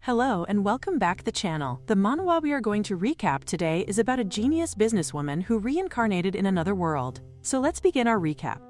Hello and welcome back to the channel. The manhwa we are going to recap today is about a genius businesswoman who reincarnated in another world. So let's begin our recap.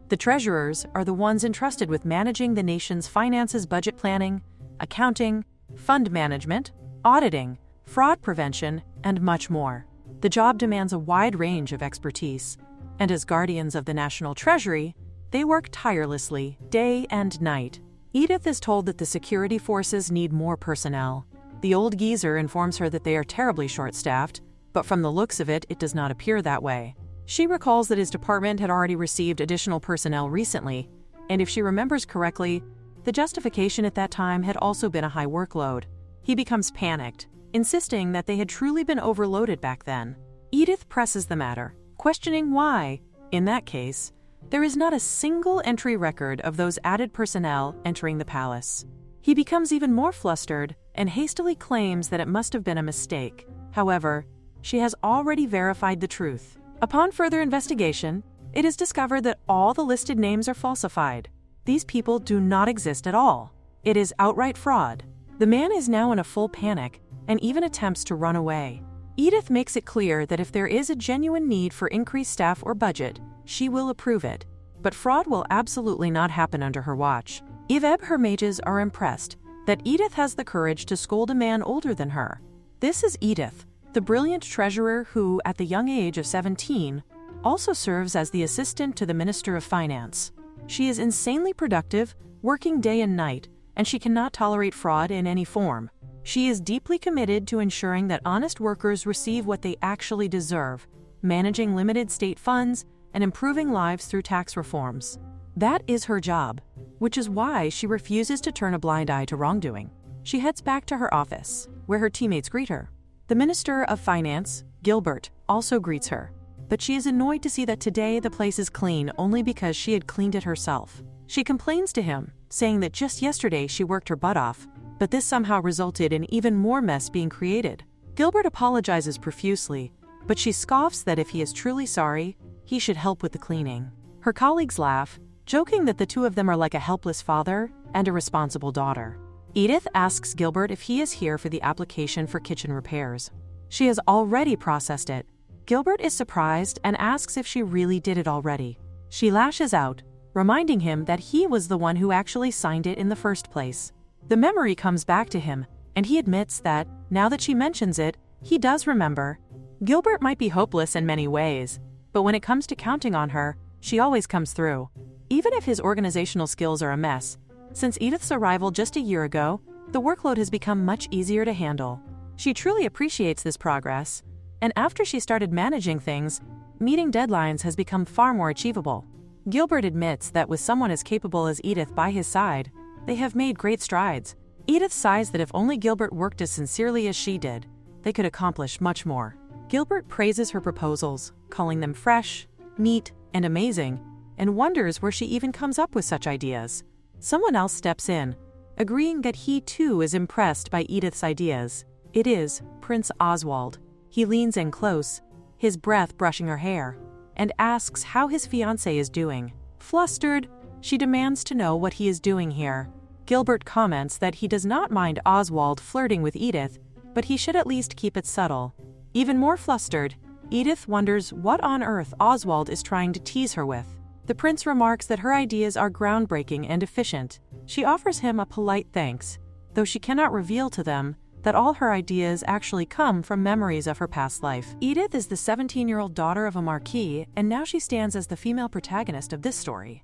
The treasurers are the ones entrusted with managing the nation's finances, budget planning, accounting, fund management, auditing, fraud prevention, and much more. The job demands a wide range of expertise, and as guardians of the national treasury, they work tirelessly, day and night. Edith is told that the security forces need more personnel. The old geezer informs her that they are terribly short-staffed, but from the looks of it, it does not appear that way. She recalls that his department had already received additional personnel recently, and if she remembers correctly, the justification at that time had also been a high workload. He becomes panicked, insisting that they had truly been overloaded back then. Edith presses the matter, questioning why, in that case, there is not a single entry record of those added personnel entering the palace. He becomes even more flustered and hastily claims that it must have been a mistake. However, she has already verified the truth. Upon further investigation, it is discovered that all the listed names are falsified. These people do not exist at all. It is outright fraud. The man is now in a full panic and even attempts to run away. Edith makes it clear that if there is a genuine need for increased staff or budget, she will approve it, but fraud will absolutely not happen under her watch. Her mages are impressed that Edith has the courage to scold a man older than her. This is Edith, the brilliant treasurer who, at the young age of 17, also serves as the assistant to the Minister of Finance. She is insanely productive, working day and night, and she cannot tolerate fraud in any form. She is deeply committed to ensuring that honest workers receive what they actually deserve, managing limited state funds, and improving lives through tax reforms. That is her job, which is why she refuses to turn a blind eye to wrongdoing. She heads back to her office, where her teammates greet her. The Minister of Finance, Gilbert, also greets her, but she is annoyed to see that today the place is clean only because she had cleaned it herself. She complains to him, saying that just yesterday she worked her butt off, but this somehow resulted in even more mess being created. Gilbert apologizes profusely, but she scoffs that if he is truly sorry, he should help with the cleaning. Her colleagues laugh, joking that the two of them are like a helpless father and a responsible daughter. Edith asks Gilbert if he is here for the application for kitchen repairs. She has already processed it. Gilbert is surprised and asks if she really did it already. She lashes out, reminding him that he was the one who actually signed it in the first place. The memory comes back to him, and he admits that, now that she mentions it, he does remember. Gilbert might be hopeless in many ways, but when it comes to counting on her, she always comes through. Even if his organizational skills are a mess, since Edith's arrival just a year ago, the workload has become much easier to handle. She truly appreciates this progress, and after she started managing things, meeting deadlines has become far more achievable. Gilbert admits that with someone as capable as Edith by his side, they have made great strides. Edith sighs that if only Gilbert worked as sincerely as she did, they could accomplish much more. Gilbert praises her proposals, calling them fresh, neat, and amazing, and wonders where she even comes up with such ideas. Someone else steps in, agreeing that he too is impressed by Edith's ideas. It is Prince Oswald. He leans in close, his breath brushing her hair, and asks how his fiancée is doing. Flustered, she demands to know what he is doing here. Gilbert comments that he does not mind Oswald flirting with Edith, but he should at least keep it subtle. Even more flustered, Edith wonders what on earth Oswald is trying to tease her with. The prince remarks that her ideas are groundbreaking and efficient. She offers him a polite thanks, though she cannot reveal to them that all her ideas actually come from memories of her past life. Edith is the 17-year-old daughter of a marquis, and now she stands as the female protagonist of this story.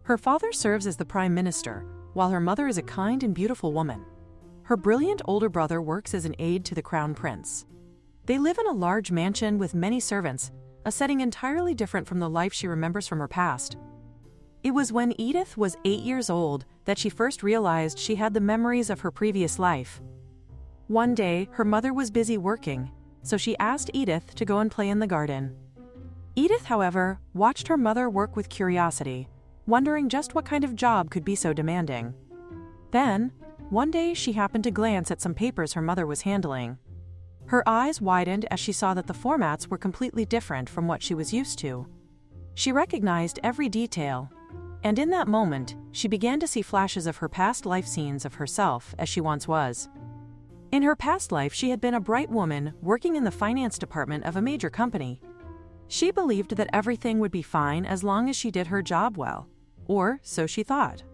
Her father serves as the prime minister, while her mother is a kind and beautiful woman. Her brilliant older brother works as an aide to the crown prince. They live in a large mansion with many servants, a setting entirely different from the life she remembers from her past. It was when Edith was 8 years old that she first realized she had the memories of her previous life. One day, her mother was busy working, so she asked Edith to go and play in the garden. Edith, however, watched her mother work with curiosity, wondering just what kind of job could be so demanding. Then, one day she happened to glance at some papers her mother was handling. Her eyes widened as she saw that the formats were completely different from what she was used to. She recognized every detail, and in that moment, she began to see flashes of her past life scenes of herself as she once was. In her past life, she had been a bright woman working in the finance department of a major company. She believed that everything would be fine as long as she did her job well, or so she thought.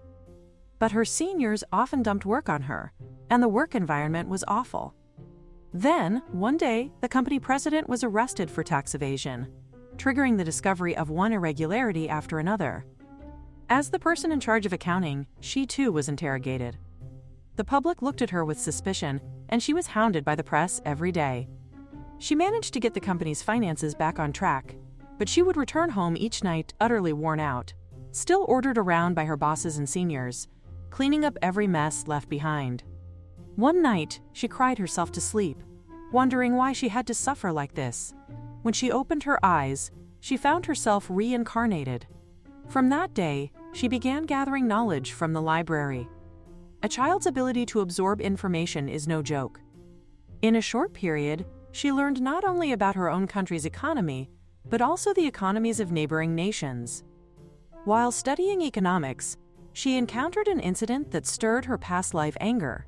But her seniors often dumped work on her, and the work environment was awful. Then, one day, the company president was arrested for tax evasion, triggering the discovery of one irregularity after another. As the person in charge of accounting, she too was interrogated. The public looked at her with suspicion, and she was hounded by the press every day. She managed to get the company's finances back on track, but she would return home each night utterly worn out, still ordered around by her bosses and seniors, cleaning up every mess left behind. One night, she cried herself to sleep, wondering why she had to suffer like this. When she opened her eyes, she found herself reincarnated. From that day, she began gathering knowledge from the library. A child's ability to absorb information is no joke. In a short period, she learned not only about her own country's economy, but also the economies of neighboring nations. While studying economics, she encountered an incident that stirred her past life anger.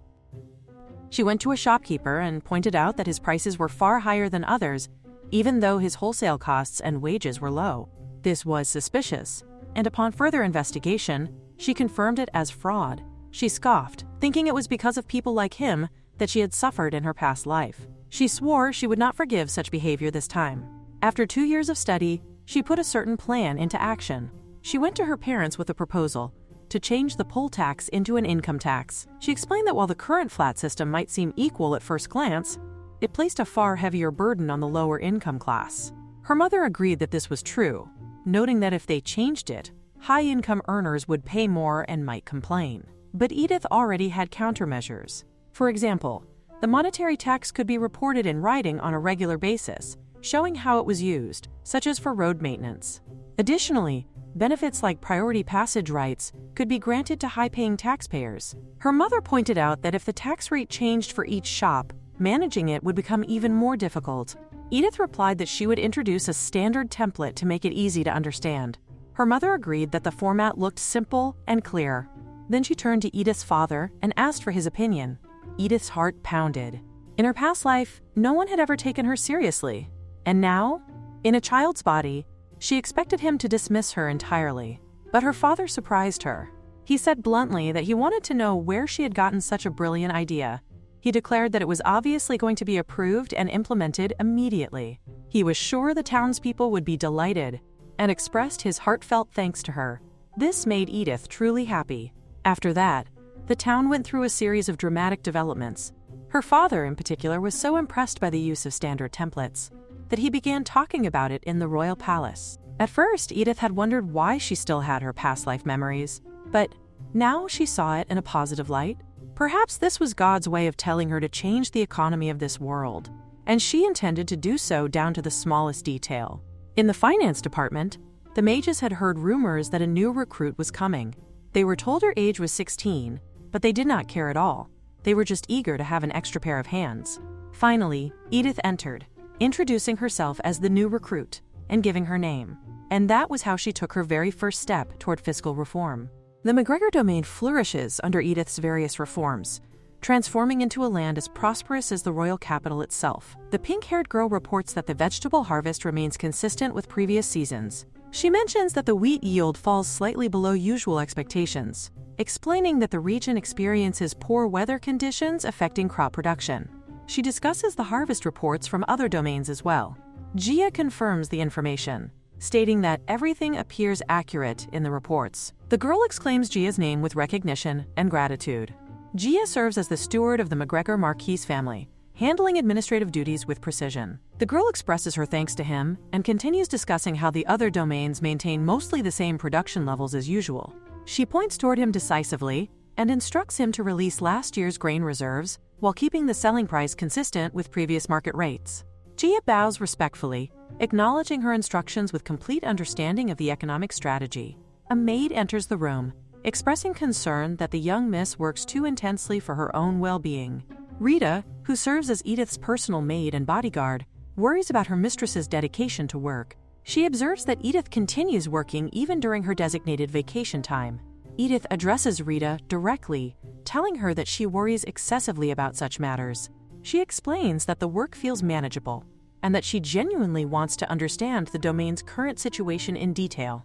She went to a shopkeeper and pointed out that his prices were far higher than others, even though his wholesale costs and wages were low. This was suspicious, and upon further investigation, she confirmed it as fraud. She scoffed, thinking it was because of people like him that she had suffered in her past life. She swore she would not forgive such behavior this time. After 2 years of study, she put a certain plan into action. She went to her parents with a proposal to change the poll tax into an income tax. She explained that while the current flat system might seem equal at first glance, it placed a far heavier burden on the lower income class. Her mother agreed that this was true, noting that if they changed it, high-income earners would pay more and might complain. But Edith already had countermeasures. For example, the monetary tax could be reported in writing on a regular basis, showing how it was used, such as for road maintenance. Additionally, benefits like priority passage rights could be granted to high-paying taxpayers. Her mother pointed out that if the tax rate changed for each shop, managing it would become even more difficult. Edith replied that she would introduce a standard template to make it easy to understand. Her mother agreed that the format looked simple and clear. Then she turned to Edith's father and asked for his opinion. Edith's heart pounded. In her past life, no one had ever taken her seriously. And now, in a child's body, she expected him to dismiss her entirely. But her father surprised her. He said bluntly that he wanted to know where she had gotten such a brilliant idea. He declared that it was obviously going to be approved and implemented immediately. He was sure the townspeople would be delighted and expressed his heartfelt thanks to her. This made Edith truly happy. After that, the town went through a series of dramatic developments. Her father, in particular, was so impressed by the use of standard templates that he began talking about it in the royal palace. At first, Edith had wondered why she still had her past life memories, but now she saw it in a positive light. Perhaps this was God's way of telling her to change the economy of this world, and she intended to do so down to the smallest detail. In the finance department, the mages had heard rumors that a new recruit was coming. They were told her age was 16, but they did not care at all. They were just eager to have an extra pair of hands. Finally, Edith entered, introducing herself as the new recruit and giving her name. And that was how she took her very first step toward fiscal reform. The McGregor domain flourishes under Edith's various reforms, transforming into a land as prosperous as the royal capital itself. The pink-haired girl reports that the vegetable harvest remains consistent with previous seasons. She mentions that the wheat yield falls slightly below usual expectations, explaining that the region experiences poor weather conditions affecting crop production. She discusses the harvest reports from other domains as well. Gia confirms the information, stating that everything appears accurate in the reports. The girl exclaims Gia's name with recognition and gratitude. Gia serves as the steward of the McGregor Marquis family, handling administrative duties with precision. The girl expresses her thanks to him and continues discussing how the other domains maintain mostly the same production levels as usual. She points toward him decisively and instructs him to release last year's grain reserves while keeping the selling price consistent with previous market rates. Gia bows respectfully, acknowledging her instructions with complete understanding of the economic strategy. A maid enters the room, expressing concern that the young miss works too intensely for her own well-being. Rita, who serves as Edith's personal maid and bodyguard, worries about her mistress's dedication to work. She observes that Edith continues working even during her designated vacation time. Edith addresses Rita directly, telling her that she worries excessively about such matters. She explains that the work feels manageable and that she genuinely wants to understand the domain's current situation in detail.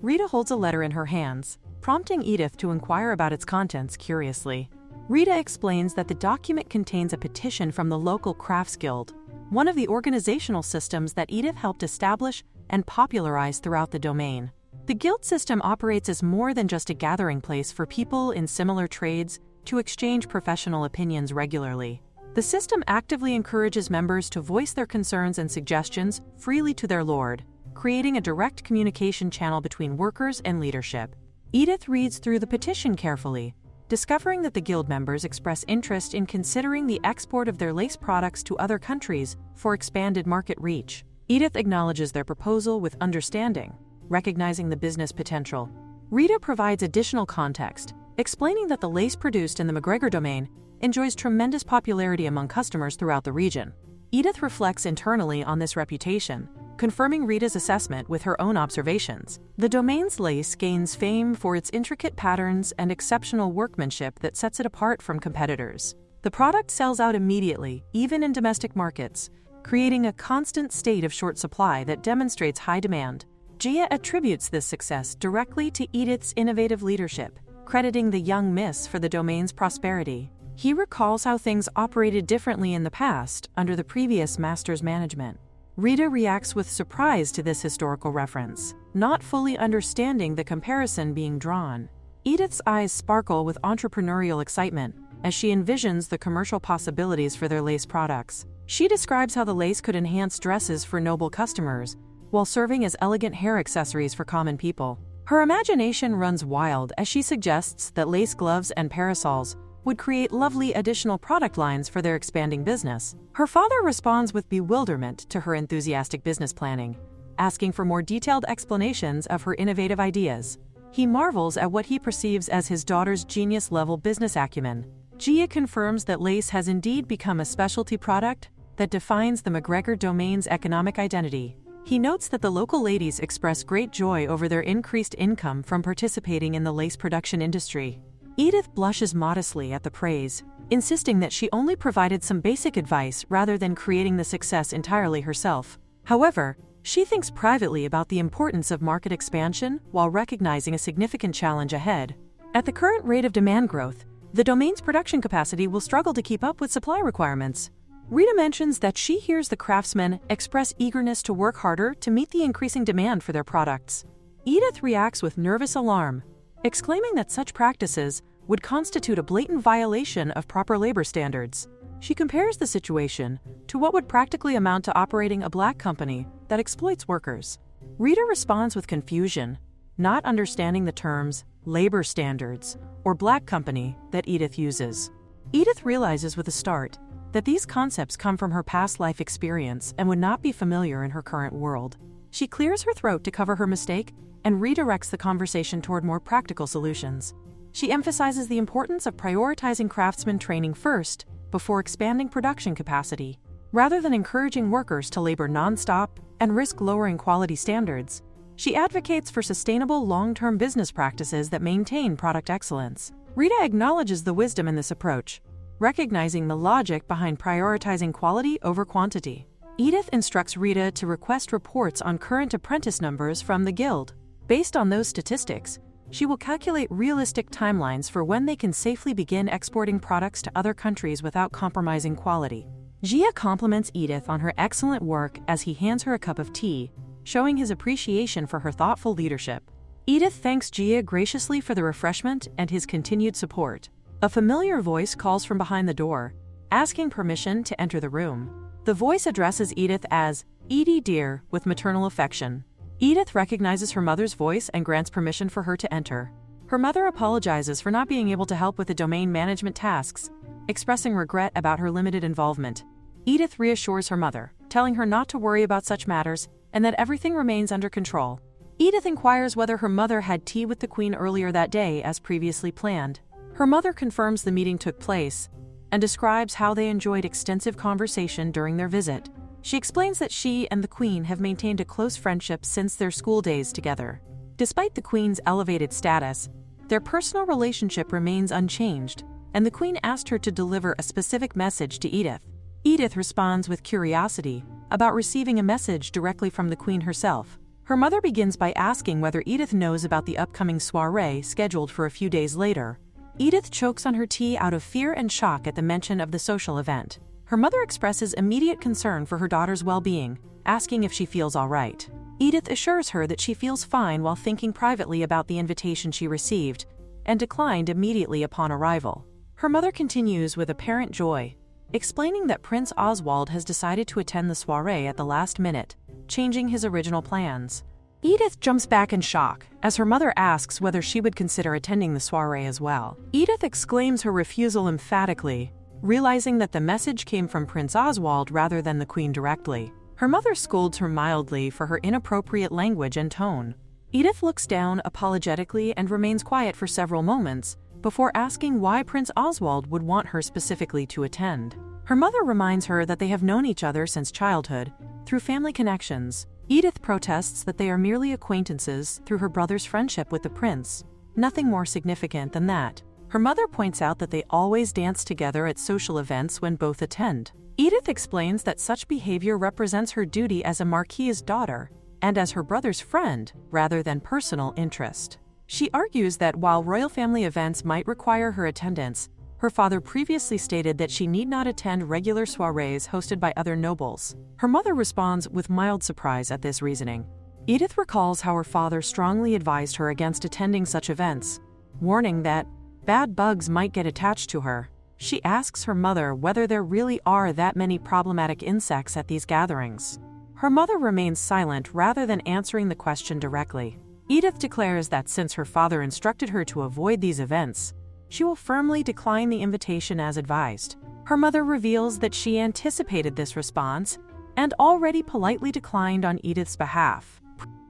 Rita holds a letter in her hands, prompting Edith to inquire about its contents curiously. Rita explains that the document contains a petition from the local crafts guild, one of the organizational systems that Edith helped establish and popularize throughout the domain. The guild system operates as more than just a gathering place for people in similar trades to exchange professional opinions regularly. The system actively encourages members to voice their concerns and suggestions freely to their lord, creating a direct communication channel between workers and leadership. Edith reads through the petition carefully, discovering that the guild members express interest in considering the export of their lace products to other countries for expanded market reach. Edith acknowledges their proposal with understanding, recognizing the business potential. Rita provides additional context, explaining that the lace produced in the McGregor domain enjoys tremendous popularity among customers throughout the region. Edith reflects internally on this reputation, confirming Rita's assessment with her own observations. The domain's lace gains fame for its intricate patterns and exceptional workmanship that sets it apart from competitors. The product sells out immediately, even in domestic markets, creating a constant state of short supply that demonstrates high demand. Gia attributes this success directly to Edith's innovative leadership, crediting the young miss for the domain's prosperity. He recalls how things operated differently in the past under the previous master's management. Rita reacts with surprise to this historical reference, not fully understanding the comparison being drawn. Edith's eyes sparkle with entrepreneurial excitement as she envisions the commercial possibilities for their lace products. She describes how the lace could enhance dresses for noble customers while serving as elegant hair accessories for common people. Her imagination runs wild as she suggests that lace gloves and parasols would create lovely additional product lines for their expanding business. Her father responds with bewilderment to her enthusiastic business planning, asking for more detailed explanations of her innovative ideas. He marvels at what he perceives as his daughter's genius-level business acumen. Gia confirms that lace has indeed become a specialty product that defines the McGregor domain's economic identity. He notes that the local ladies express great joy over their increased income from participating in the lace production industry. Edith blushes modestly at the praise, insisting that she only provided some basic advice rather than creating the success entirely herself. However, she thinks privately about the importance of market expansion while recognizing a significant challenge ahead. At the current rate of demand growth, the domain's production capacity will struggle to keep up with supply requirements. Rita mentions that she hears the craftsmen express eagerness to work harder to meet the increasing demand for their products. Edith reacts with nervous alarm, exclaiming that such practices would constitute a blatant violation of proper labor standards. She compares the situation to what would practically amount to operating a black company that exploits workers. Rita responds with confusion, not understanding the terms labor standards or black company that Edith uses. Edith realizes with a start that these concepts come from her past life experience and would not be familiar in her current world. She clears her throat to cover her mistake and redirects the conversation toward more practical solutions. She emphasizes the importance of prioritizing craftsman training first before expanding production capacity. Rather than encouraging workers to labor nonstop and risk lowering quality standards, she advocates for sustainable long-term business practices that maintain product excellence. Rita acknowledges the wisdom in this approach, recognizing the logic behind prioritizing quality over quantity. Edith instructs Rita to request reports on current apprentice numbers from the guild. Based on those statistics, she will calculate realistic timelines for when they can safely begin exporting products to other countries without compromising quality. Gia compliments Edith on her excellent work as he hands her a cup of tea, showing his appreciation for her thoughtful leadership. Edith thanks Gia graciously for the refreshment and his continued support. A familiar voice calls from behind the door, asking permission to enter the room. The voice addresses Edith as Edie dear with maternal affection. Edith recognizes her mother's voice and grants permission for her to enter. Her mother apologizes for not being able to help with the domain management tasks, expressing regret about her limited involvement. Edith reassures her mother, telling her not to worry about such matters and that everything remains under control. Edith inquires whether her mother had tea with the Queen earlier that day as previously planned. Her mother confirms the meeting took place and describes how they enjoyed extensive conversation during their visit. She explains that she and the Queen have maintained a close friendship since their school days together. Despite the Queen's elevated status, their personal relationship remains unchanged, and the queen asked her to deliver a specific message to Edith. Edith responds with curiosity about receiving a message directly from the queen herself. Her mother begins by asking whether Edith knows about the upcoming soiree scheduled for a few days later. Edith chokes on her tea out of fear and shock at the mention of the social event. Her mother expresses immediate concern for her daughter's well-being, asking if she feels all right. Edith assures her that she feels fine while thinking privately about the invitation she received, and declined immediately upon arrival. Her mother continues with apparent joy, explaining that Prince Oswald has decided to attend the soiree at the last minute, changing his original plans. Edith jumps back in shock as her mother asks whether she would consider attending the soiree as well. Edith exclaims her refusal emphatically, realizing that the message came from Prince Oswald rather than the queen directly. Her mother scolds her mildly for her inappropriate language and tone. Edith looks down apologetically and remains quiet for several moments before asking why Prince Oswald would want her specifically to attend. Her mother reminds her that they have known each other since childhood, through family connections. Edith protests that they are merely acquaintances through her brother's friendship with the prince, nothing more significant than that. Her mother points out that they always dance together at social events when both attend. Edith explains that such behavior represents her duty as a marquis's daughter and as her brother's friend, rather than personal interest. She argues that while royal family events might require her attendance, her father previously stated that she need not attend regular soirees hosted by other nobles. Her mother responds with mild surprise at this reasoning. Edith recalls how her father strongly advised her against attending such events, warning that bad bugs might get attached to her. She asks her mother whether there really are that many problematic insects at these gatherings. Her mother remains silent rather than answering the question directly. Edith declares that since her father instructed her to avoid these events, she will firmly decline the invitation as advised. Her mother reveals that she anticipated this response and already politely declined on Edith's behalf.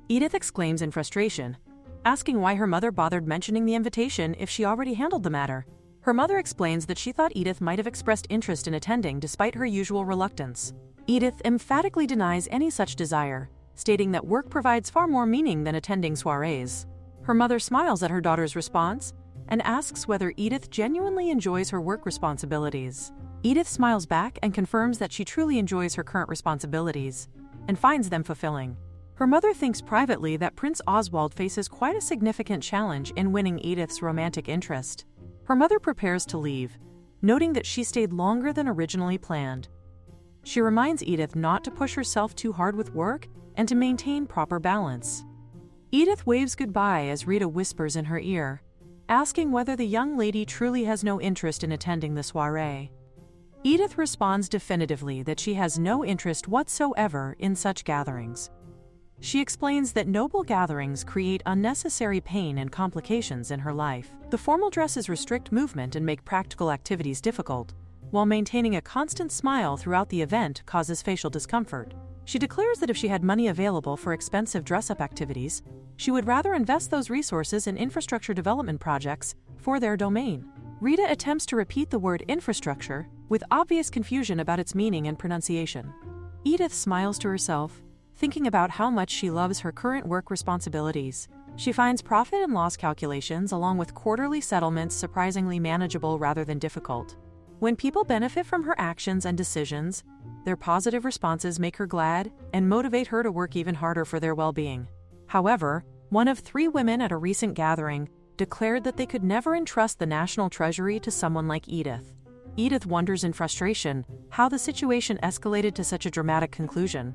Edith exclaims in frustration, asking why her mother bothered mentioning the invitation if she already handled the matter. Her mother explains that she thought Edith might have expressed interest in attending despite her usual reluctance. Edith emphatically denies any such desire, stating that work provides far more meaning than attending soirees. Her mother smiles at her daughter's response and asks whether Edith genuinely enjoys her work responsibilities. Edith smiles back and confirms that she truly enjoys her current responsibilities and finds them fulfilling. Her mother thinks privately that Prince Oswald faces quite a significant challenge in winning Edith's romantic interest. Her mother prepares to leave, noting that she stayed longer than originally planned. She reminds Edith not to push herself too hard with work and to maintain proper balance. Edith waves goodbye as Rita whispers in her ear, asking whether the young lady truly has no interest in attending the soiree. Edith responds definitively that she has no interest whatsoever in such gatherings. She explains that noble gatherings create unnecessary pain and complications in her life. The formal dresses restrict movement and make practical activities difficult, while maintaining a constant smile throughout the event causes facial discomfort. She declares that if she had money available for expensive dress-up activities, she would rather invest those resources in infrastructure development projects for their domain. Rita attempts to repeat the word infrastructure with obvious confusion about its meaning and pronunciation. Edith smiles to herself, thinking about how much she loves her current work responsibilities. She finds profit and loss calculations along with quarterly settlements surprisingly manageable rather than difficult. When people benefit from her actions and decisions, their positive responses make her glad and motivate her to work even harder for their well-being. However, one of 3 women at a recent gathering declared that they could never entrust the national treasury to someone like Edith. Edith wonders in frustration how the situation escalated to such a dramatic conclusion.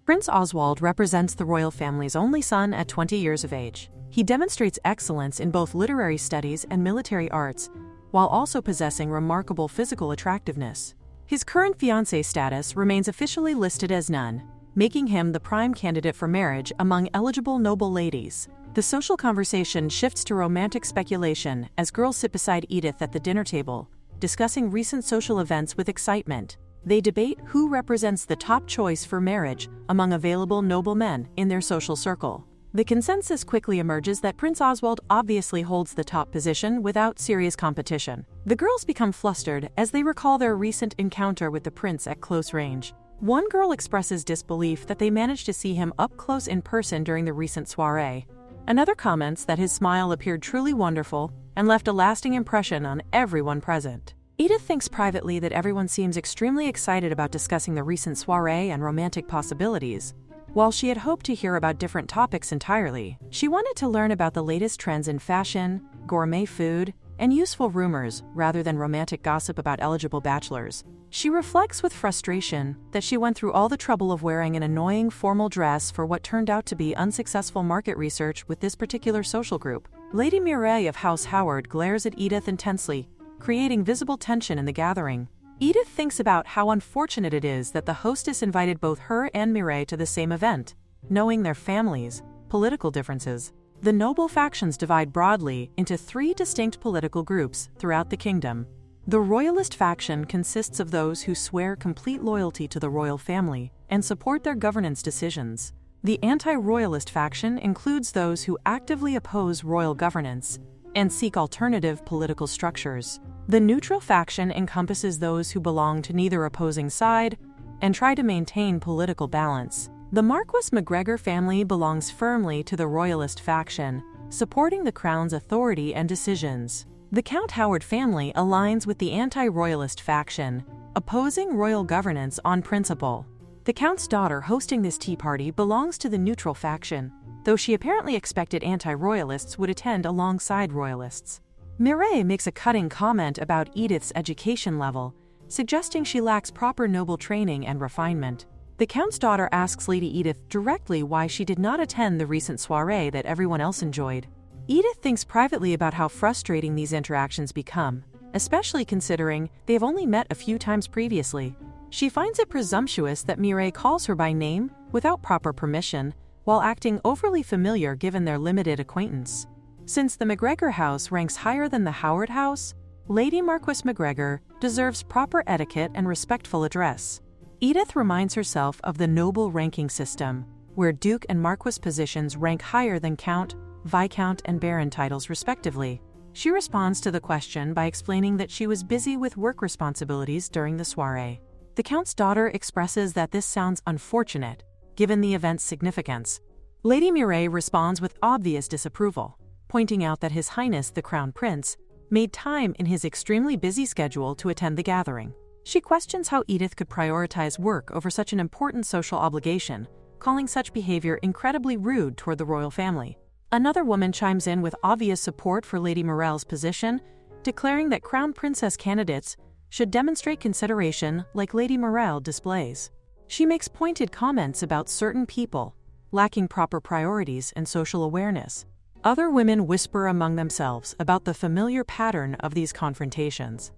Prince Oswald represents the royal family's only son at 20 years of age. He demonstrates excellence in both literary studies and military arts, while also possessing remarkable physical attractiveness. His current fiancé status remains officially listed as none, making him the prime candidate for marriage among eligible noble ladies. The social conversation shifts to romantic speculation as girls sit beside Edith at the dinner table, discussing recent social events with excitement. They debate who represents the top choice for marriage among available noble men in their social circle. The consensus quickly emerges that Prince Oswald obviously holds the top position without serious competition. The girls become flustered as they recall their recent encounter with the prince at close range. One girl expresses disbelief that they managed to see him up close in person during the recent soiree. Another comments that his smile appeared truly wonderful and left a lasting impression on everyone present. Edith thinks privately that everyone seems extremely excited about discussing the recent soiree and romantic possibilities. While she had hoped to hear about different topics entirely, she wanted to learn about the latest trends in fashion, gourmet food, and useful rumors rather than romantic gossip about eligible bachelors. She reflects with frustration that she went through all the trouble of wearing an annoying formal dress for what turned out to be unsuccessful market research with this particular social group. Lady Mireille of House Howard glares at Edith intensely, creating visible tension in the gathering. Edith thinks about how unfortunate it is that the hostess invited both her and Mireille to the same event, knowing their families, political differences. The noble factions divide broadly into 3 distinct political groups throughout the kingdom. The royalist faction consists of those who swear complete loyalty to the royal family and support their governance decisions. The anti-royalist faction includes those who actively oppose royal governance and seek alternative political structures. The neutral faction encompasses those who belong to neither opposing side and try to maintain political balance. The Marquis McGregor family belongs firmly to the royalist faction, supporting the crown's authority and decisions. The Count Howard family aligns with the anti-royalist faction, opposing royal governance on principle. The Count's daughter hosting this tea party belongs to the neutral faction, though she apparently expected anti-royalists would attend alongside royalists. Mireille makes a cutting comment about Edith's education level, suggesting she lacks proper noble training and refinement. The Count's daughter asks Lady Edith directly why she did not attend the recent soiree that everyone else enjoyed. Edith thinks privately about how frustrating these interactions become, especially considering they have only met a few times previously. She finds it presumptuous that Mireille calls her by name without proper permission, while acting overly familiar given their limited acquaintance. Since the McGregor house ranks higher than the Howard house, Lady Marquis McGregor deserves proper etiquette and respectful address. Edith reminds herself of the noble ranking system, where Duke and Marquis positions rank higher than Count, Viscount, and Baron titles respectively. She responds to the question by explaining that she was busy with work responsibilities during the soiree. The Count's daughter expresses that this sounds unfortunate, given the event's significance. Lady Mireille responds with obvious disapproval, pointing out that His Highness the Crown Prince made time in his extremely busy schedule to attend the gathering. She questions how Edith could prioritize work over such an important social obligation, calling such behavior incredibly rude toward the royal family. Another woman chimes in with obvious support for Lady Mireille's position, declaring that Crown Princess candidates should demonstrate consideration like Lady Mireille displays. She makes pointed comments about certain people lacking proper priorities and social awareness. Other women whisper among themselves about the familiar pattern of these confrontations.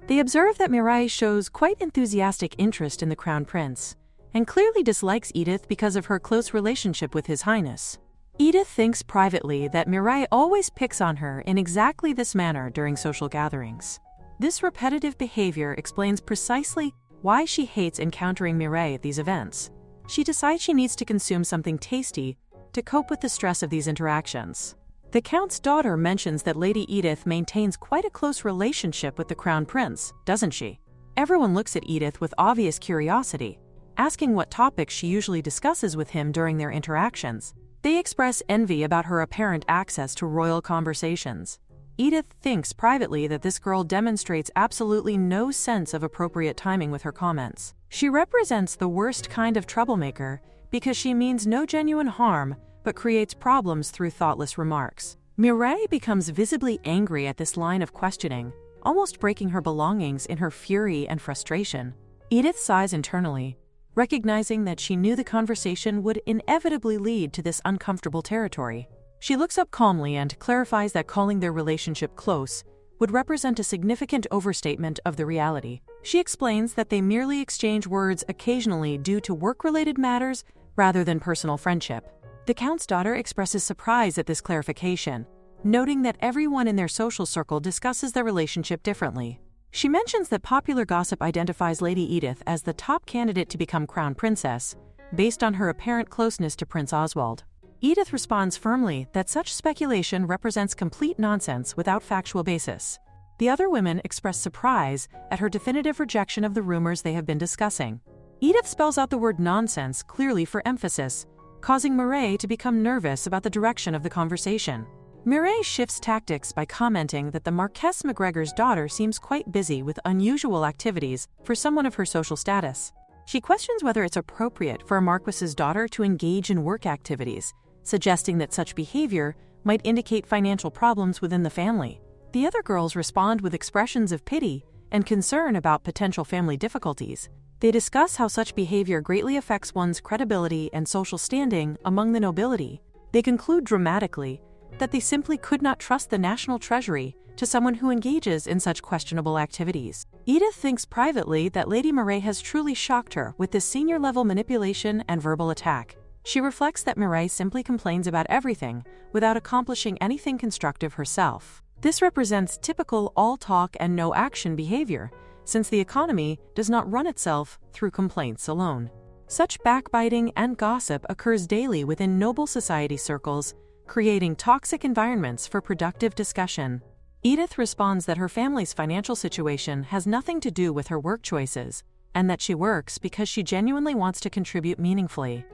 They observe that Mireille shows quite enthusiastic interest in the Crown Prince, and clearly dislikes Edith because of her close relationship with His Highness. Edith thinks privately that Mireille always picks on her in exactly this manner during social gatherings. This repetitive behavior explains precisely why she hates encountering Mireille at these events. She decides she needs to consume something tasty to cope with the stress of these interactions. The Count's daughter mentions that Lady Edith maintains quite a close relationship with the Crown Prince, doesn't she? Everyone looks at Edith with obvious curiosity, asking what topics she usually discusses with him during their interactions. They express envy about her apparent access to royal conversations. Edith thinks privately that this girl demonstrates absolutely no sense of appropriate timing with her comments. She represents the worst kind of troublemaker because she means no genuine harm but creates problems through thoughtless remarks. Mireille becomes visibly angry at this line of questioning, almost breaking her belongings in her fury and frustration. Edith sighs internally, recognizing that she knew the conversation would inevitably lead to this uncomfortable territory. She looks up calmly and clarifies that calling their relationship close would represent a significant overstatement of the reality. She explains that they merely exchange words occasionally due to work-related matters rather than personal friendship. The Count's daughter expresses surprise at this clarification, noting that everyone in their social circle discusses their relationship differently. She mentions that popular gossip identifies Lady Edith as the top candidate to become Crown Princess, based on her apparent closeness to Prince Oswald. Edith responds firmly that such speculation represents complete nonsense without factual basis. The other women express surprise at her definitive rejection of the rumors they have been discussing. Edith spells out the word nonsense clearly for emphasis, causing Mireille to become nervous about the direction of the conversation. Mireille shifts tactics by commenting that the Marquess McGregor's daughter seems quite busy with unusual activities for someone of her social status. She questions whether it's appropriate for a Marquess's daughter to engage in work activities, suggesting that such behavior might indicate financial problems within the family. The other girls respond with expressions of pity and concern about potential family difficulties. They discuss how such behavior greatly affects one's credibility and social standing among the nobility. They conclude dramatically that they simply could not trust the national treasury to someone who engages in such questionable activities. Edith thinks privately that Lady Mireille has truly shocked her with this senior-level manipulation and verbal attack. She reflects that Mireille simply complains about everything without accomplishing anything constructive herself. This represents typical all-talk and no-action behavior, since the economy does not run itself through complaints alone. Such backbiting and gossip occurs daily within noble society circles, creating toxic environments for productive discussion. Edith responds that her family's financial situation has nothing to do with her work choices, and that she works because she genuinely wants to contribute meaningfully.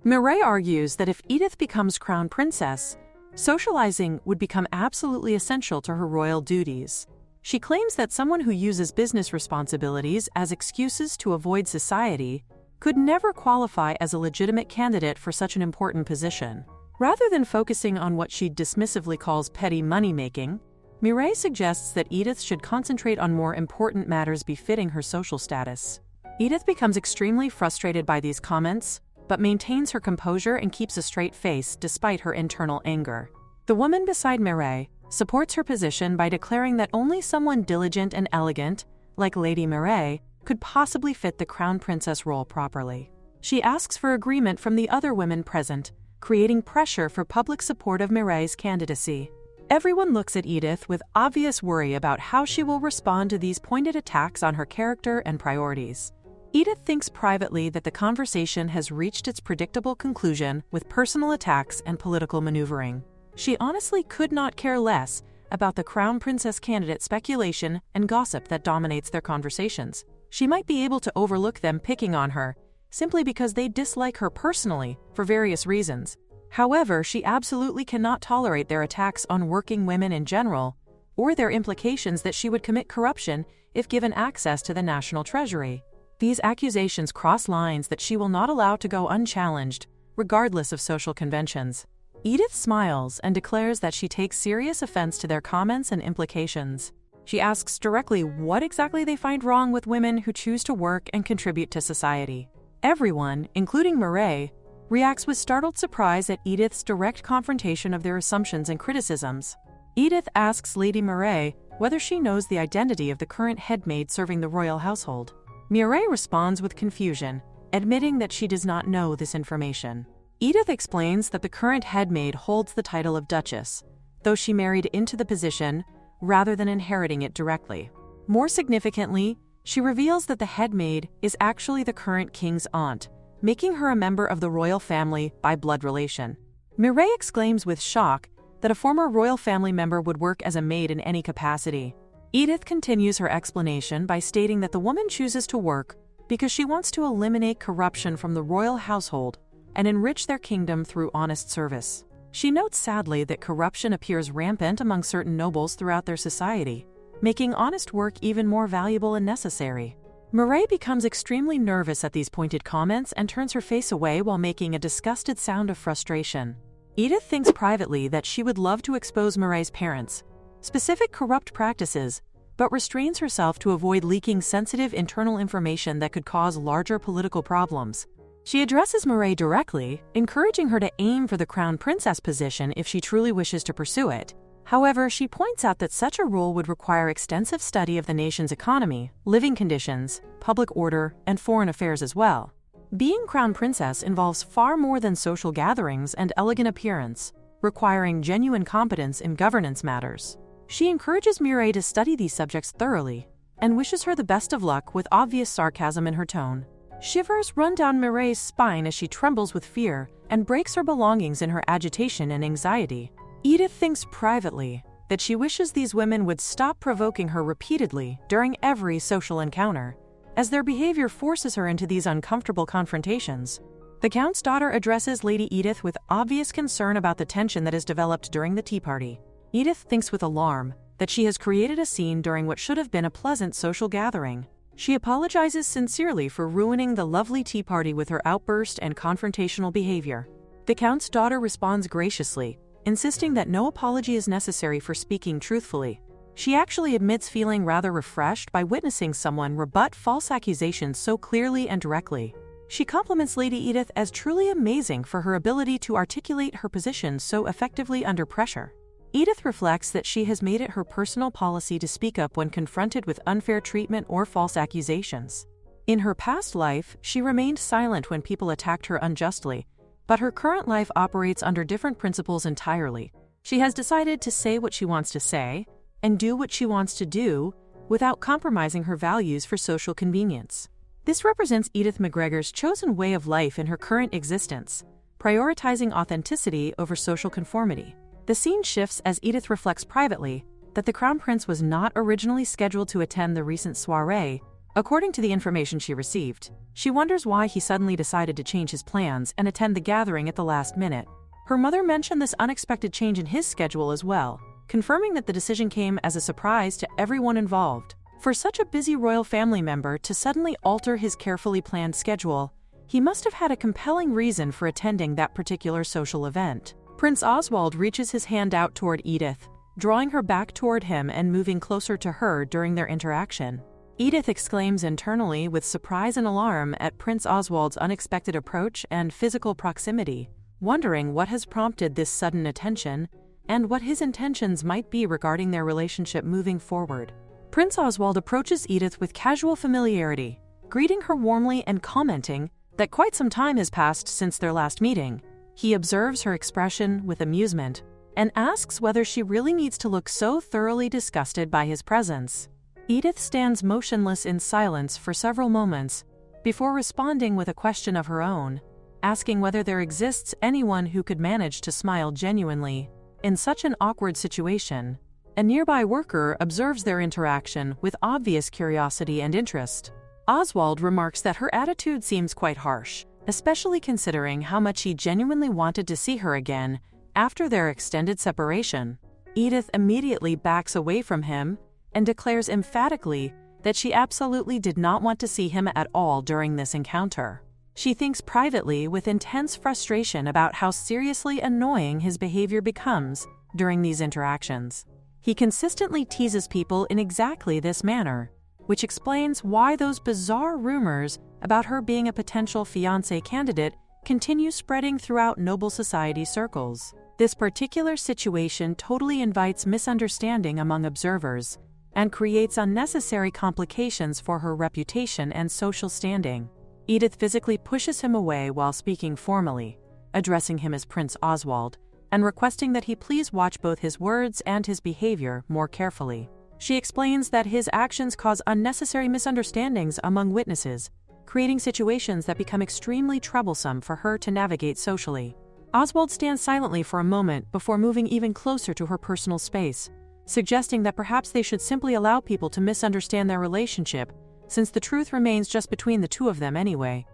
Mireille argues that if Edith becomes crown princess, socializing would become absolutely essential to her royal duties. She claims that someone who uses business responsibilities as excuses to avoid society could never qualify as a legitimate candidate for such an important position. Rather than focusing on what she dismissively calls petty money-making, Mireille suggests that Edith should concentrate on more important matters befitting her social status. Edith becomes extremely frustrated by these comments, but maintains her composure and keeps a straight face despite her internal anger. The woman beside Mireille supports her position by declaring that only someone diligent and elegant, like Lady Mireille, could possibly fit the crown princess role properly. She asks for agreement from the other women present, creating pressure for public support of Mireille's candidacy. Everyone looks at Edith with obvious worry about how she will respond to these pointed attacks on her character and priorities. Edith thinks privately that the conversation has reached its predictable conclusion with personal attacks and political maneuvering. She honestly could not care less about the crown princess candidate speculation and gossip that dominates their conversations. She might be able to overlook them picking on her, simply because they dislike her personally for various reasons. However, she absolutely cannot tolerate their attacks on working women in general, or their implications that she would commit corruption if given access to the national treasury. These accusations cross lines that she will not allow to go unchallenged, regardless of social conventions. Edith smiles and declares that she takes serious offense to their comments and implications. She asks directly what exactly they find wrong with women who choose to work and contribute to society. Everyone, including Mireille, reacts with startled surprise at Edith's direct confrontation of their assumptions and criticisms. Edith asks Lady Mireille whether she knows the identity of the current headmaid serving the royal household. Mireille responds with confusion, admitting that she does not know this information. Edith explains that the current headmaid holds the title of Duchess, though she married into the position rather than inheriting it directly. More significantly, she reveals that the headmaid is actually the current king's aunt, making her a member of the royal family by blood relation. Mireille exclaims with shock that a former royal family member would work as a maid in any capacity. Edith continues her explanation by stating that the woman chooses to work because she wants to eliminate corruption from the royal household and enrich their kingdom through honest service. She notes sadly that corruption appears rampant among certain nobles throughout their society, making honest work even more valuable and necessary. Mireille becomes extremely nervous at these pointed comments and turns her face away while making a disgusted sound of frustration. Edith thinks privately that she would love to expose Mireille's parents' specific corrupt practices, but restrains herself to avoid leaking sensitive internal information that could cause larger political problems. She addresses Mireille directly, encouraging her to aim for the crown princess position if she truly wishes to pursue it. However, she points out that such a role would require extensive study of the nation's economy, living conditions, public order, and foreign affairs as well. Being crown princess involves far more than social gatherings and elegant appearance, requiring genuine competence in governance matters. She encourages Mireille to study these subjects thoroughly and wishes her the best of luck with obvious sarcasm in her tone. Shivers run down Mireille's spine as she trembles with fear and breaks her belongings in her agitation and anxiety. Edith thinks privately that she wishes these women would stop provoking her repeatedly during every social encounter, as their behavior forces her into these uncomfortable confrontations. The Count's daughter addresses Lady Edith with obvious concern about the tension that has developed during the tea party. Edith thinks with alarm that she has created a scene during what should have been a pleasant social gathering. She apologizes sincerely for ruining the lovely tea party with her outburst and confrontational behavior. The Count's daughter responds graciously, insisting that no apology is necessary for speaking truthfully. She actually admits feeling rather refreshed by witnessing someone rebut false accusations so clearly and directly. She compliments Lady Edith as truly amazing for her ability to articulate her position so effectively under pressure. Edith reflects that she has made it her personal policy to speak up when confronted with unfair treatment or false accusations. In her past life, she remained silent when people attacked her unjustly, but her current life operates under different principles entirely. She has decided to say what she wants to say and do what she wants to do without compromising her values for social convenience. This represents Edith McGregor's chosen way of life in her current existence, prioritizing authenticity over social conformity. The scene shifts as Edith reflects privately that the Crown Prince was not originally scheduled to attend the recent soirée, according to the information she received. She wonders why he suddenly decided to change his plans and attend the gathering at the last minute. Her mother mentioned this unexpected change in his schedule as well, confirming that the decision came as a surprise to everyone involved. For such a busy royal family member to suddenly alter his carefully planned schedule, he must have had a compelling reason for attending that particular social event. Prince Oswald reaches his hand out toward Edith, drawing her back toward him and moving closer to her during their interaction. Edith exclaims internally with surprise and alarm at Prince Oswald's unexpected approach and physical proximity, wondering what has prompted this sudden attention and what his intentions might be regarding their relationship moving forward. Prince Oswald approaches Edith with casual familiarity, greeting her warmly and commenting that quite some time has passed since their last meeting. He observes her expression with amusement and asks whether she really needs to look so thoroughly disgusted by his presence. Edith stands motionless in silence for several moments before responding with a question of her own, asking whether there exists anyone who could manage to smile genuinely in such an awkward situation. A nearby worker observes their interaction with obvious curiosity and interest. Oswald remarks that her attitude seems quite harsh, especially considering how much he genuinely wanted to see her again after their extended separation. Edith immediately backs away from him and declares emphatically that she absolutely did not want to see him at all during this encounter. She thinks privately with intense frustration about how seriously annoying his behavior becomes during these interactions. He consistently teases people in exactly this manner, which explains why those bizarre rumors about her being a potential fiancé candidate continue spreading throughout noble society circles. This particular situation totally invites misunderstanding among observers and creates unnecessary complications for her reputation and social standing. Edith physically pushes him away while speaking formally, addressing him as Prince Oswald, and requesting that he please watch both his words and his behavior more carefully. She explains that his actions cause unnecessary misunderstandings among witnesses, creating situations that become extremely troublesome for her to navigate socially. Oswald stands silently for a moment before moving even closer to her personal space, suggesting that perhaps they should simply allow people to misunderstand their relationship, since the truth remains just between the two of them anyway.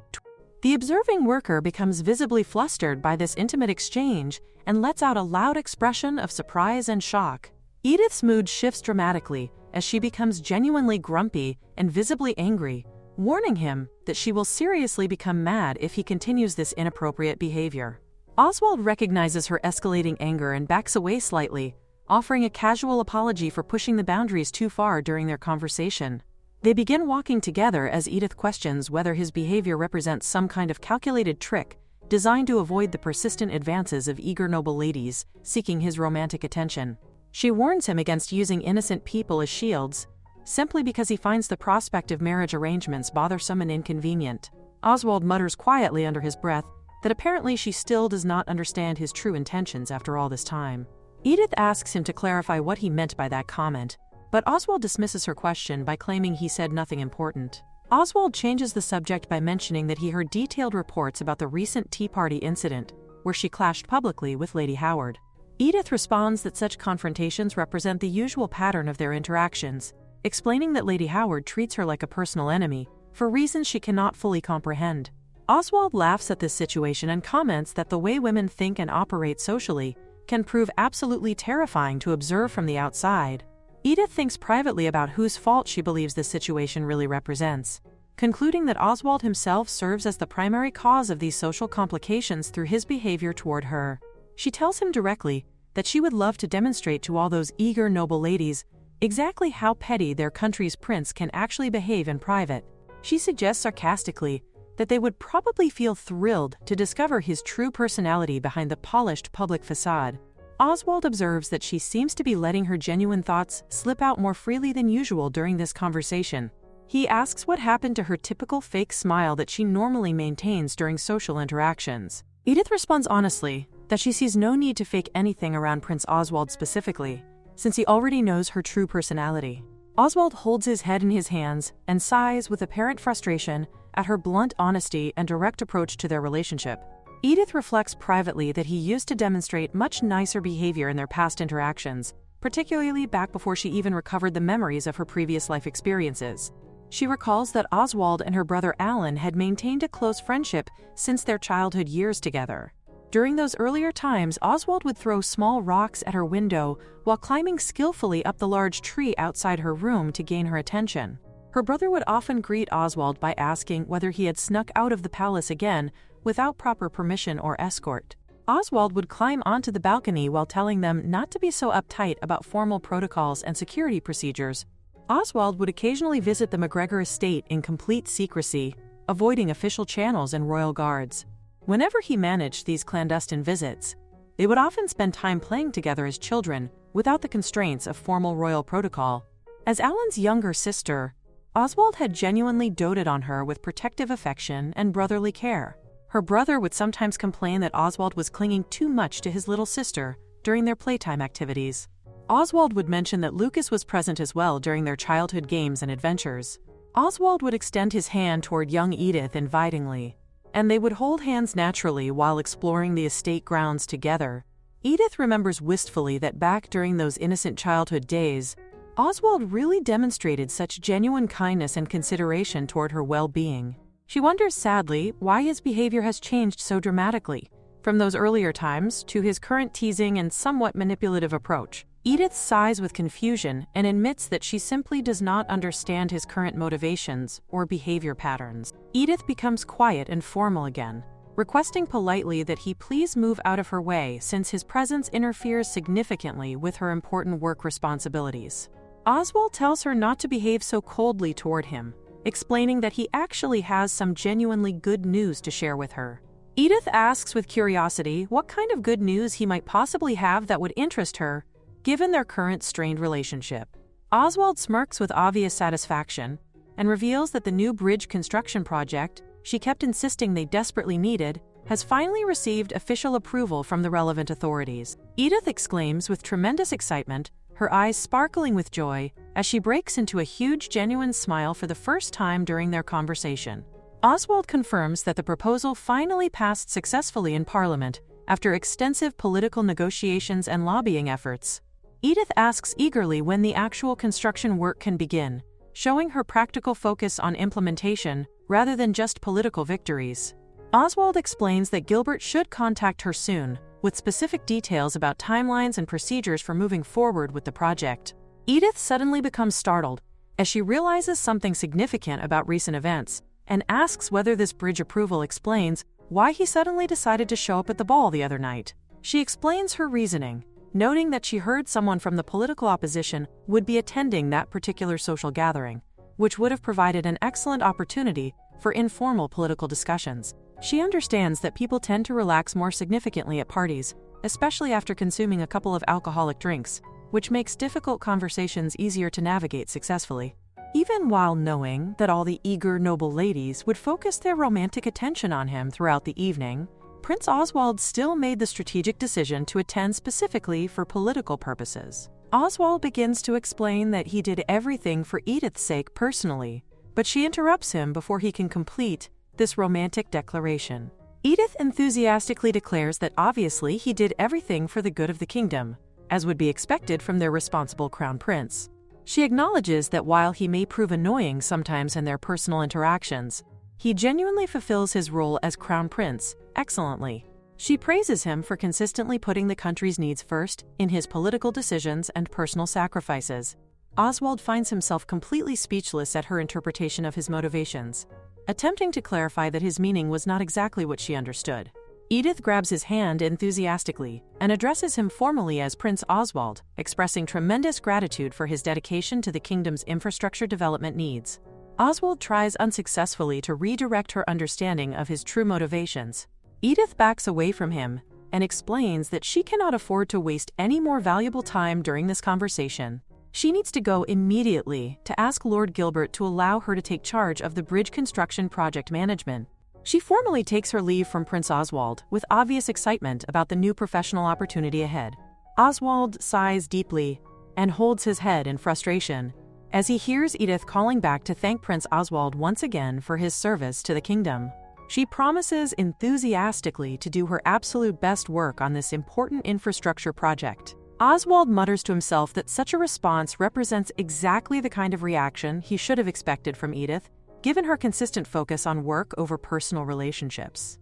The observing worker becomes visibly flustered by this intimate exchange and lets out a loud expression of surprise and shock. Edith's mood shifts dramatically as she becomes genuinely grumpy and visibly angry, warning him that she will seriously become mad if he continues this inappropriate behavior. Oswald recognizes her escalating anger and backs away slightly, offering a casual apology for pushing the boundaries too far during their conversation. They begin walking together as Edith questions whether his behavior represents some kind of calculated trick designed to avoid the persistent advances of eager noble ladies seeking his romantic attention. She warns him against using innocent people as shields, simply because he finds the prospect of marriage arrangements bothersome and inconvenient. Oswald mutters quietly under his breath that apparently she still does not understand his true intentions after all this time. Edith asks him to clarify what he meant by that comment, but Oswald dismisses her question by claiming he said nothing important. Oswald changes the subject by mentioning that he heard detailed reports about the recent Tea Party incident, where she clashed publicly with Lady Howard. Edith responds that such confrontations represent the usual pattern of their interactions, explaining that Lady Howard treats her like a personal enemy, for reasons she cannot fully comprehend. Oswald laughs at this situation and comments that the way women think and operate socially can prove absolutely terrifying to observe from the outside. Edith thinks privately about whose fault she believes this situation really represents, concluding that Oswald himself serves as the primary cause of these social complications through his behavior toward her. She tells him directly that she would love to demonstrate to all those eager noble ladies exactly how petty their country's prince can actually behave in private. She suggests sarcastically that they would probably feel thrilled to discover his true personality behind the polished public facade. Oswald observes that she seems to be letting her genuine thoughts slip out more freely than usual during this conversation. He asks what happened to her typical fake smile that she normally maintains during social interactions. Edith responds honestly that she sees no need to fake anything around Prince Oswald specifically, since he already knows her true personality. Oswald holds his head in his hands and sighs with apparent frustration at her blunt honesty and direct approach to their relationship. Edith reflects privately that he used to demonstrate much nicer behavior in their past interactions, particularly back before she even recovered the memories of her previous life experiences. She recalls that Oswald and her brother Alan had maintained a close friendship since their childhood years together. During those earlier times, Oswald would throw small rocks at her window while climbing skillfully up the large tree outside her room to gain her attention. Her brother would often greet Oswald by asking whether he had snuck out of the palace again without proper permission or escort. Oswald would climb onto the balcony while telling them not to be so uptight about formal protocols and security procedures. Oswald would occasionally visit the McGregor estate in complete secrecy, avoiding official channels and royal guards. Whenever he managed these clandestine visits, they would often spend time playing together as children without the constraints of formal royal protocol. As Alan's younger sister, Oswald had genuinely doted on her with protective affection and brotherly care. Her brother would sometimes complain that Oswald was clinging too much to his little sister during their playtime activities. Oswald would mention that Lucas was present as well during their childhood games and adventures. Oswald would extend his hand toward young Edith invitingly, and they would hold hands naturally while exploring the estate grounds together. Edith remembers wistfully that back during those innocent childhood days, Oswald really demonstrated such genuine kindness and consideration toward her well-being. She wonders sadly why his behavior has changed so dramatically, from those earlier times to his current teasing and somewhat manipulative approach. Edith sighs with confusion and admits that she simply does not understand his current motivations or behavior patterns. Edith becomes quiet and formal again, requesting politely that he please move out of her way since his presence interferes significantly with her important work responsibilities. Oswald tells her not to behave so coldly toward him, explaining that he actually has some genuinely good news to share with her. Edith asks with curiosity what kind of good news he might possibly have that would interest her, given their current strained relationship. Oswald smirks with obvious satisfaction and reveals that the new bridge construction project she kept insisting they desperately needed has finally received official approval from the relevant authorities. Edith exclaims with tremendous excitement, her eyes sparkling with joy as she breaks into a huge genuine smile for the first time during their conversation. Oswald confirms that the proposal finally passed successfully in Parliament after extensive political negotiations and lobbying efforts. Edith asks eagerly when the actual construction work can begin, showing her practical focus on implementation rather than just political victories. Oswald explains that Gilbert should contact her soon, with specific details about timelines and procedures for moving forward with the project. Edith suddenly becomes startled as she realizes something significant about recent events and asks whether this bridge approval explains why he suddenly decided to show up at the ball the other night. She explains her reasoning, noting that she heard someone from the political opposition would be attending that particular social gathering, which would have provided an excellent opportunity for informal political discussions. She understands that people tend to relax more significantly at parties, especially after consuming a couple of alcoholic drinks, which makes difficult conversations easier to navigate successfully. Even while knowing that all the eager noble ladies would focus their romantic attention on him throughout the evening, Prince Oswald still made the strategic decision to attend specifically for political purposes. Oswald begins to explain that he did everything for Edith's sake personally, but she interrupts him before he can complete this romantic declaration. Edith enthusiastically declares that obviously he did everything for the good of the kingdom, as would be expected from their responsible crown prince. She acknowledges that while he may prove annoying sometimes in their personal interactions, He genuinely fulfills his role as crown prince excellently. She praises him for consistently putting the country's needs first in his political decisions and personal sacrifices. Oswald finds himself completely speechless at her interpretation of his motivations, attempting to clarify that his meaning was not exactly what she understood. Edith grabs his hand enthusiastically and addresses him formally as Prince Oswald, expressing tremendous gratitude for his dedication to the kingdom's infrastructure development needs. Oswald tries unsuccessfully to redirect her understanding of his true motivations. Edith backs away from him and explains that she cannot afford to waste any more valuable time during this conversation. She needs to go immediately to ask Lord Gilbert to allow her to take charge of the bridge construction project management. She formally takes her leave from Prince Oswald with obvious excitement about the new professional opportunity ahead. Oswald sighs deeply and holds his head in frustration as he hears Edith calling back to thank Prince Oswald once again for his service to the kingdom. She promises enthusiastically to do her absolute best work on this important infrastructure project. Oswald mutters to himself that such a response represents exactly the kind of reaction he should have expected from Edith, given her consistent focus on work over personal relationships.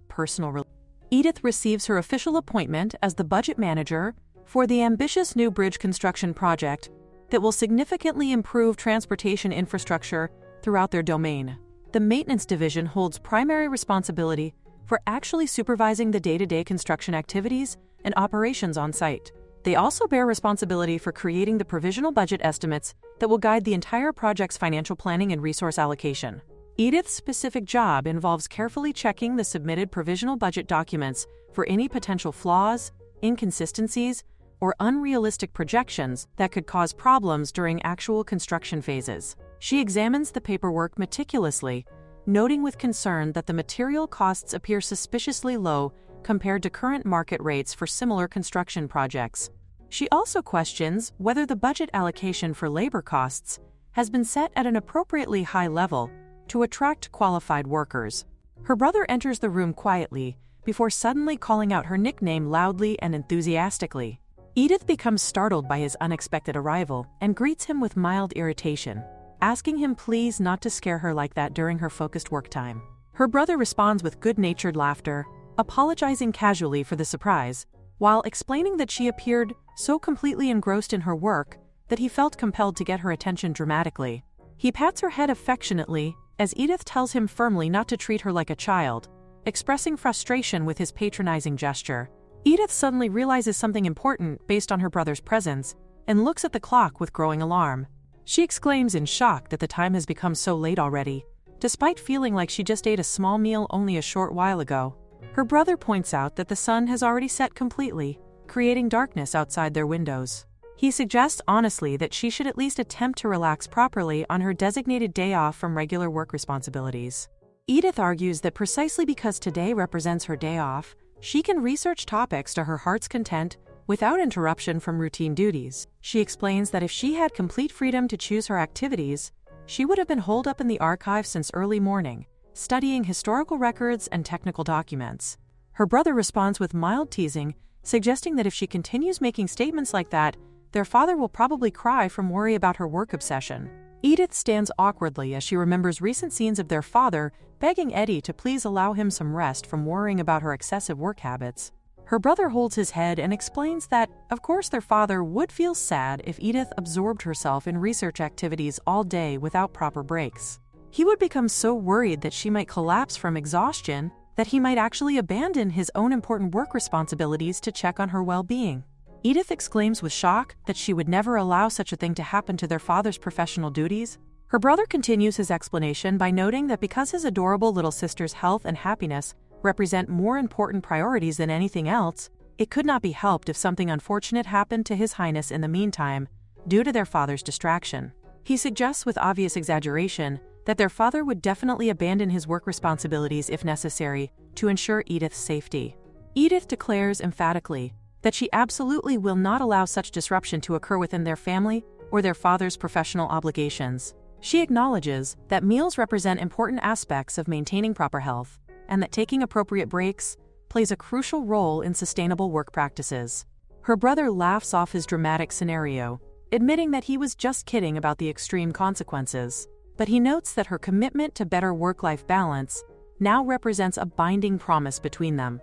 Edith receives her official appointment as the budget manager for the ambitious new bridge construction project that will significantly improve transportation infrastructure throughout their domain. The maintenance division holds primary responsibility for actually supervising the day-to-day construction activities and operations on site. They also bear responsibility for creating the provisional budget estimates that will guide the entire project's financial planning and resource allocation. Edith's specific job involves carefully checking the submitted provisional budget documents for any potential flaws, inconsistencies, or unrealistic projections that could cause problems during actual construction phases. She examines the paperwork meticulously, noting with concern that the material costs appear suspiciously low compared to current market rates for similar construction projects. She also questions whether the budget allocation for labor costs has been set at an appropriately high level to attract qualified workers. Her brother enters the room quietly before suddenly calling out her nickname loudly and enthusiastically. Edith becomes startled by his unexpected arrival and greets him with mild irritation, asking him please not to scare her like that during her focused work time. Her brother responds with good-natured laughter, apologizing casually for the surprise, while explaining that she appeared so completely engrossed in her work that he felt compelled to get her attention dramatically. He pats her head affectionately as Edith tells him firmly not to treat her like a child, expressing frustration with his patronizing gesture. Edith suddenly realizes something important based on her brother's presence and looks at the clock with growing alarm. She exclaims in shock that the time has become so late already, despite feeling like she just ate a small meal only a short while ago. Her brother points out that the sun has already set completely, creating darkness outside their windows. He suggests honestly that she should at least attempt to relax properly on her designated day off from regular work responsibilities. Edith argues that precisely because today represents her day off, she can research topics to her heart's content without interruption from routine duties. She explains that if she had complete freedom to choose her activities, she would have been holed up in the archive since early morning, studying historical records and technical documents. Her brother responds with mild teasing, suggesting that if she continues making statements like that, their father will probably cry from worry about her work obsession. Edith stands awkwardly as she remembers recent scenes of their father begging Eddie to please allow him some rest from worrying about her excessive work habits. Her brother holds his head and explains that, of course, their father would feel sad if Edith absorbed herself in research activities all day without proper breaks. He would become so worried that she might collapse from exhaustion that he might actually abandon his own important work responsibilities to check on her well-being. Edith exclaims with shock that she would never allow such a thing to happen to their father's professional duties. Her brother continues his explanation by noting that because his adorable little sister's health and happiness represent more important priorities than anything else, it could not be helped if something unfortunate happened to His Highness in the meantime, due to their father's distraction. He suggests with obvious exaggeration that their father would definitely abandon his work responsibilities if necessary to ensure Edith's safety. Edith declares emphatically that she absolutely will not allow such disruption to occur within their family or their father's professional obligations. She acknowledges that meals represent important aspects of maintaining proper health, and that taking appropriate breaks plays a crucial role in sustainable work practices. Her brother laughs off his dramatic scenario, admitting that he was just kidding about the extreme consequences. but he notes that her commitment to better work-life balance now represents a binding promise between them.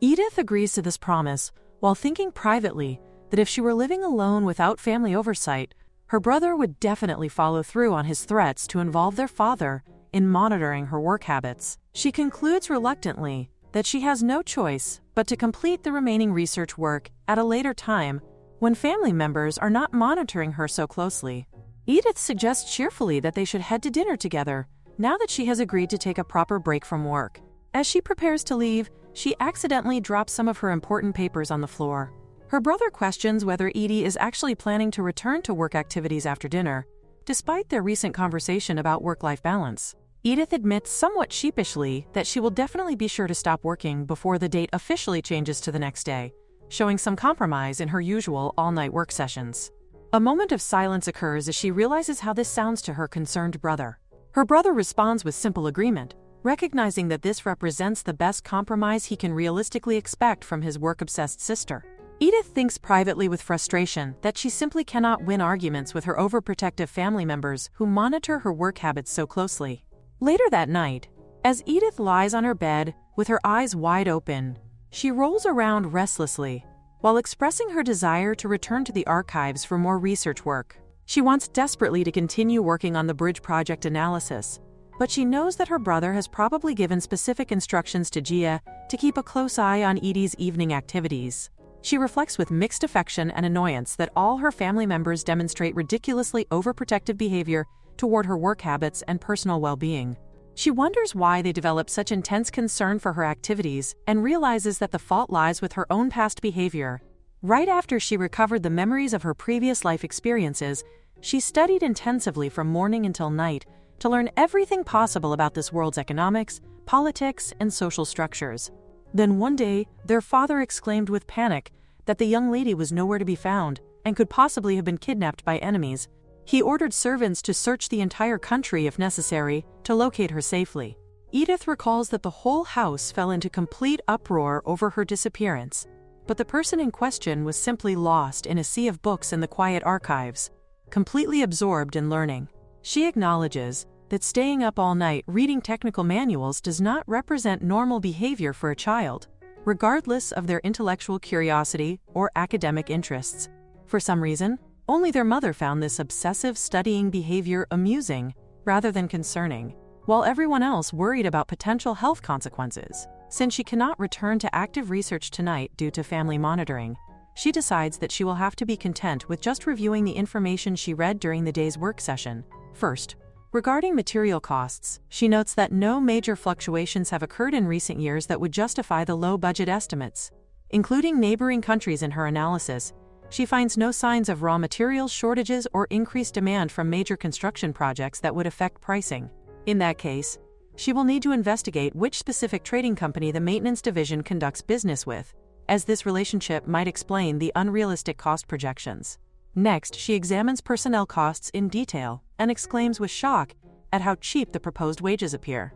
Edith agrees to this promise while thinking privately that if she were living alone without family oversight, her brother would definitely follow through on his threats to involve their father in monitoring her work habits. She concludes reluctantly that she has no choice but to complete the remaining research work at a later time when family members are not monitoring her so closely. Edith suggests cheerfully that they should head to dinner together now that she has agreed to take a proper break from work. As she prepares to leave, she accidentally drops some of her important papers on the floor. Her brother questions whether Edie is actually planning to return to work activities after dinner, despite their recent conversation about work-life balance. Edith admits somewhat sheepishly that she will definitely be sure to stop working before the date officially changes to the next day, showing some compromise in her usual all-night work sessions. A moment of silence occurs as she realizes how this sounds to her concerned brother. Her brother responds with simple agreement, recognizing that this represents the best compromise he can realistically expect from his work-obsessed sister. Edith thinks privately with frustration that she simply cannot win arguments with her overprotective family members who monitor her work habits so closely. Later that night, as Edith lies on her bed with her eyes wide open, she rolls around restlessly while expressing her desire to return to the archives for more research work. She wants desperately to continue working on the bridge project analysis, but she knows that her brother has probably given specific instructions to Gia to keep a close eye on Edie's evening activities. She reflects with mixed affection and annoyance that all her family members demonstrate ridiculously overprotective behavior toward her work habits and personal well-being. She wonders why they develop such intense concern for her activities and realizes that the fault lies with her own past behavior. Right after she recovered the memories of her previous life experiences, she studied intensively from morning until night to learn everything possible about this world's economics, politics, and social structures. Then one day, their father exclaimed with panic that the young lady was nowhere to be found and could possibly have been kidnapped by enemies. He ordered servants to search the entire country if necessary to locate her safely. Edith recalls that the whole house fell into complete uproar over her disappearance, but the person in question was simply lost in a sea of books in the quiet archives, completely absorbed in learning. She acknowledges that staying up all night reading technical manuals does not represent normal behavior for a child, regardless of their intellectual curiosity or academic interests. For some reason, only their mother found this obsessive studying behavior amusing rather than concerning, while everyone else worried about potential health consequences. Since she cannot return to active research tonight due to family monitoring, she decides that she will have to be content with just reviewing the information she read during the day's work session. First, regarding material costs, she notes that no major fluctuations have occurred in recent years that would justify the low budget estimates. Including neighboring countries in her analysis, she finds no signs of raw materials shortages or increased demand from major construction projects that would affect pricing. In that case, she will need to investigate which specific trading company the maintenance division conducts business with, as this relationship might explain the unrealistic cost projections. Next, she examines personnel costs in detail and exclaims with shock at how cheap the proposed wages appear.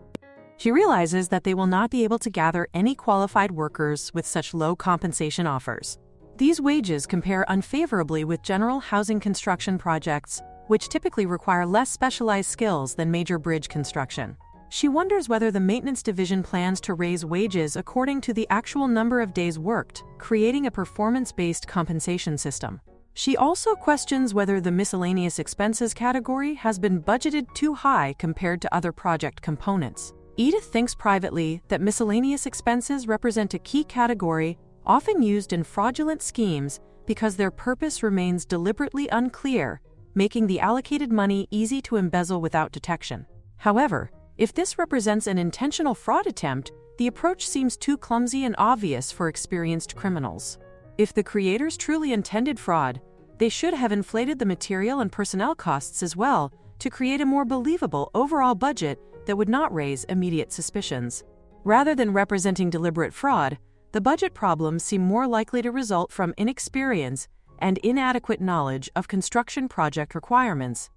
She realizes that they will not be able to gather any qualified workers with such low compensation offers. These wages compare unfavorably with general housing construction projects, which typically require less specialized skills than major bridge construction. She wonders whether the maintenance division plans to raise wages according to the actual number of days worked, creating a performance-based compensation system. She also questions whether the miscellaneous expenses category has been budgeted too high compared to other project components. Edith thinks privately that miscellaneous expenses represent a key category often used in fraudulent schemes because their purpose remains deliberately unclear, making the allocated money easy to embezzle without detection. However, if this represents an intentional fraud attempt, the approach seems too clumsy and obvious for experienced criminals. If the creators truly intended fraud, they should have inflated the material and personnel costs as well to create a more believable overall budget that would not raise immediate suspicions. Rather than representing deliberate fraud, the budget problems seem more likely to result from inexperience and inadequate knowledge of construction project requirements.